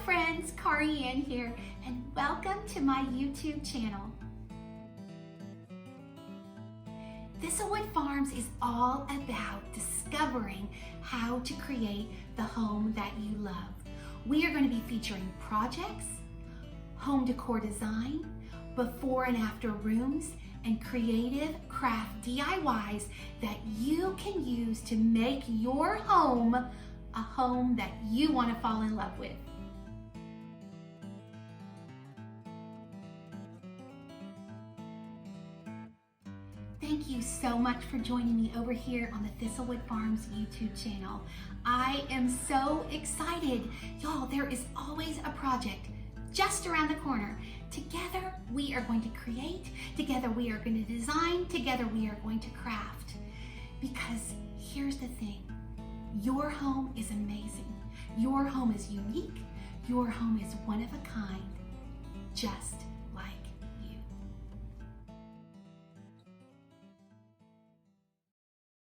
friends, Kari Ann here, and welcome to my YouTube channel. Thistlewood Farms is all about discovering how to create the home that you love. We are going to be featuring projects, home decor design, before and after rooms, and creative craft DIYs that you can use to make your home a home that you want to fall in love with. Thank you so much for joining me over here on the Thistlewood Farms YouTube channel. I am so excited. Y'all, there is always a project just around the corner. Together we are going to create, together we are going to design, together we are going to craft. Because here's the thing, your home is amazing. Your home is unique. Your home is one of a kind. Just